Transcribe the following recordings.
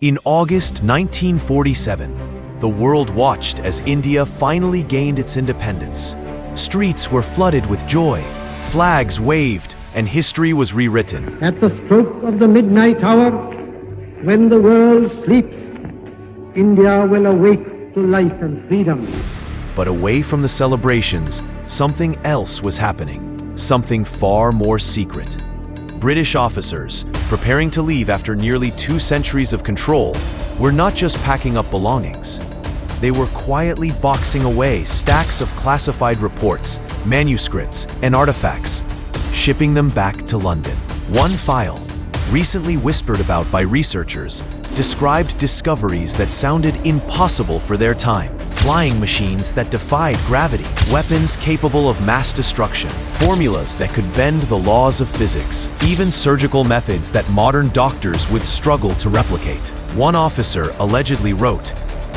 In August 1947, the world watched as India finally gained its independence. Streets were flooded with joy, flags waved, and history was rewritten. At the stroke of the midnight hour, when the world sleeps, India will awake to life and freedom. But away from the celebrations, something else was happening, something far more secret. British officers, preparing to leave after nearly 2 centuries of control, were not just packing up belongings. They were quietly boxing away stacks of classified reports, manuscripts, and artifacts, shipping them back to London. One file, recently whispered about by researchers, described discoveries that sounded impossible for their time. Flying machines that defied gravity, weapons capable of mass destruction, formulas that could bend the laws of physics, even surgical methods that modern doctors would struggle to replicate. One officer allegedly wrote,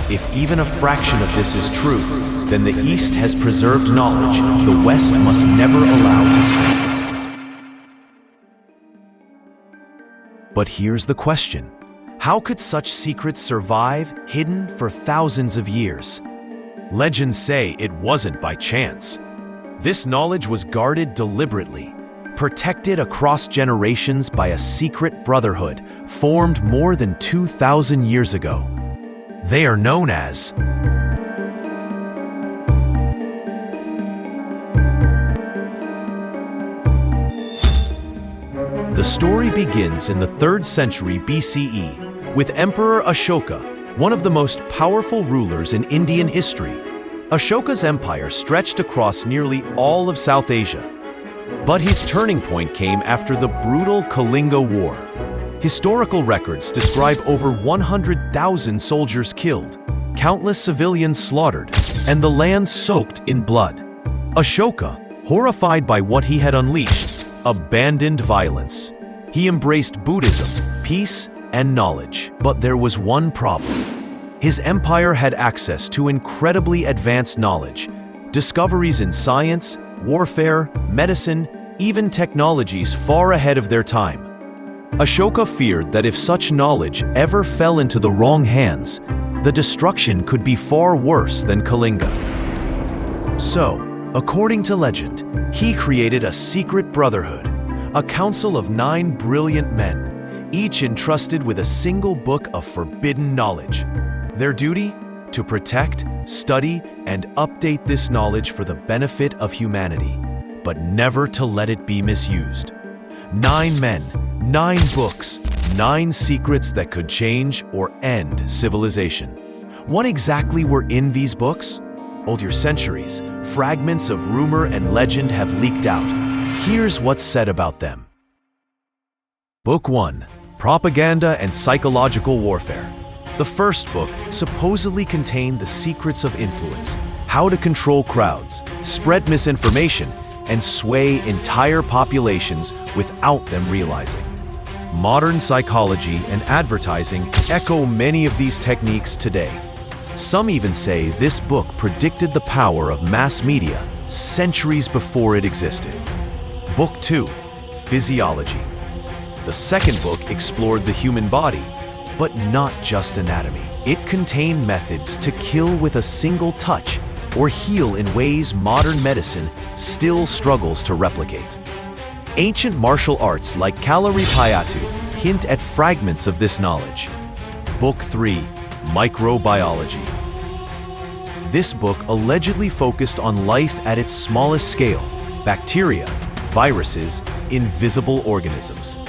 "If even a fraction of this is true, then the East has preserved knowledge the West must never allow to spread." But here's the question. How could such secrets survive, hidden for thousands of years? Legends say it wasn't by chance. This knowledge was guarded deliberately, protected across generations by a secret brotherhood formed more than 2,000 years ago. They are known as The story begins in the 3rd century BCE with Emperor Ashoka, one of the most powerful rulers in Indian history. Ashoka's empire stretched across nearly all of South Asia. But his turning point came after the brutal Kalinga War. Historical records describe over 100,000 soldiers killed, countless civilians slaughtered, and the land soaked in blood. Ashoka, horrified by what he had unleashed, abandoned violence. He embraced Buddhism, peace, and knowledge. But there was one problem. His empire had access to incredibly advanced knowledge, discoveries in science, warfare, medicine, even technologies far ahead of their time. Ashoka feared that if such knowledge ever fell into the wrong hands, the destruction could be far worse than Kalinga. So, according to legend, he created a secret brotherhood, a council of 9 brilliant men, each entrusted with a single book of forbidden knowledge. Their duty? To protect, study, and update this knowledge for the benefit of humanity, but never to let it be misused. 9 men, 9 books, 9 secrets that could change or end civilization. What exactly were in these books? Over centuries, fragments of rumor and legend have leaked out. Here's what's said about them. Book 1. Propaganda and Psychological Warfare. The first book supposedly contained the secrets of influence, how to control crowds, spread misinformation, and sway entire populations without them realizing. Modern psychology and advertising echo many of these techniques today. Some even say this book predicted the power of mass media centuries before it existed. Book 2. Physiology. The second book explored the human body, but not just anatomy. It contained methods to kill with a single touch or heal in ways modern medicine still struggles to replicate. Ancient martial arts like Kalaripayattu hint at fragments of this knowledge. Book 3. Microbiology. This book allegedly focused on life at its smallest scale: bacteria, viruses, invisible organisms.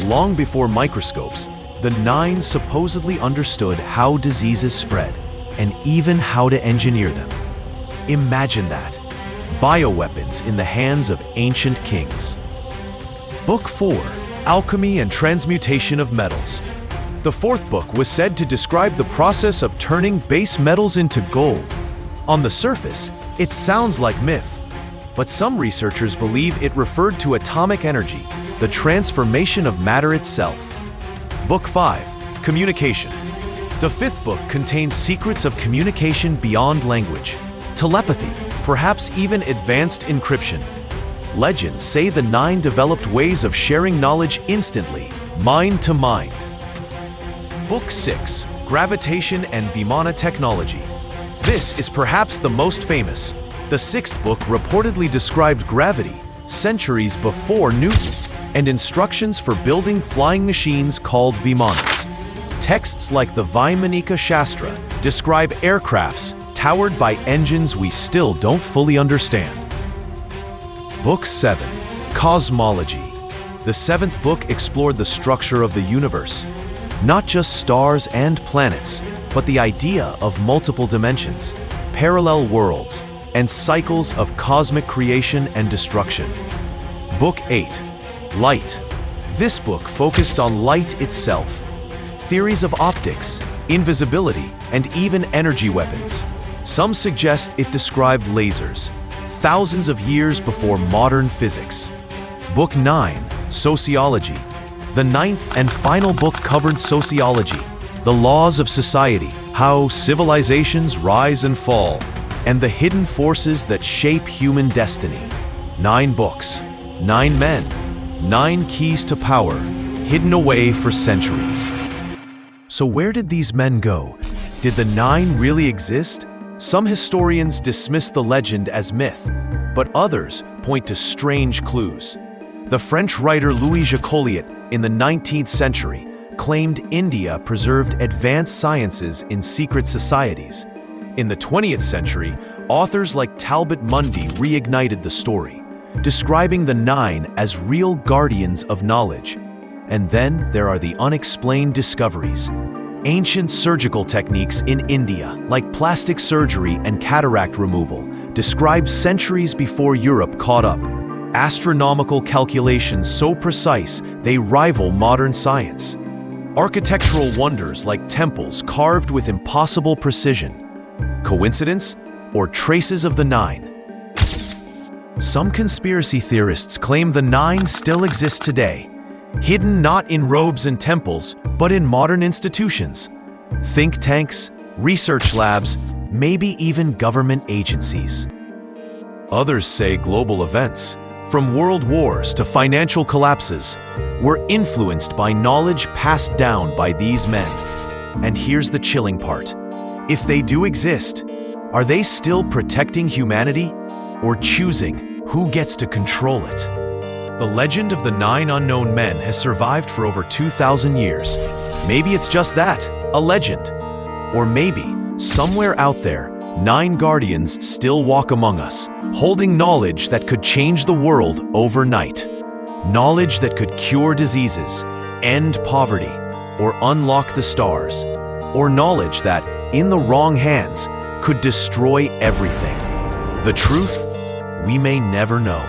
Long before microscopes, the 9 supposedly understood how diseases spread and even how to engineer them. Imagine that. Bioweapons in the hands of ancient kings. Book 4. Alchemy and Transmutation of Metals. The 4th book was said to describe the process of turning base metals into gold. On the surface, it sounds like myth, but some researchers believe it referred to atomic energy, the transformation of matter itself. Book 5. Communication. The 5th book contains secrets of communication beyond language, telepathy, perhaps even advanced encryption. Legends say the 9 developed ways of sharing knowledge instantly, mind to mind. Book 6, Gravitation and Vimana Technology. This is perhaps the most famous. The sixth book reportedly described gravity centuries before Newton and instructions for building flying machines called Vimanas. Texts like the Vaimanika Shastra describe aircrafts towered by engines we still don't fully understand. Book 7, Cosmology. The seventh book explored the structure of the universe, not just stars and planets, but the idea of multiple dimensions, parallel worlds, and cycles of cosmic creation and destruction. Book 8, Light. This book focused on light itself, theories of optics, invisibility, and even energy weapons. Some suggest it described lasers, thousands of years before modern physics. Book 9, Sociology. The ninth and final book covered sociology, the laws of society, how civilizations rise and fall, and the hidden forces that shape human destiny. 9 books, 9 men, 9 keys to power, hidden away for centuries. So where did these men go? Did the 9 really exist? Some historians dismiss the legend as myth, but others point to strange clues. The French writer Louis Jacoliot in the 19th century claimed India preserved advanced sciences in secret societies. In the 20th century, authors like Talbot Mundy reignited the story, describing the 9 as real guardians of knowledge. And then there are the unexplained discoveries. Ancient surgical techniques in India, like plastic surgery and cataract removal, described centuries before Europe caught up. Astronomical calculations so precise they rival modern science. Architectural wonders like temples carved with impossible precision. Coincidence or traces of the 9? Some conspiracy theorists claim the 9 still exist today, hidden not in robes and temples, but in modern institutions, think tanks, research labs, maybe even government agencies. Others say global events, from world wars to financial collapses, were influenced by knowledge passed down by these men. And here's the chilling part. If they do exist, are they still protecting humanity or choosing who gets to control it? The legend of the 9 unknown men has survived for over 2,000 years. Maybe it's just that, a legend. Or maybe, somewhere out there, 9 guardians still walk among us, holding knowledge that could change the world overnight. Knowledge that could cure diseases, end poverty, or unlock the stars. Or knowledge that, in the wrong hands, could destroy everything. The truth, we may never know.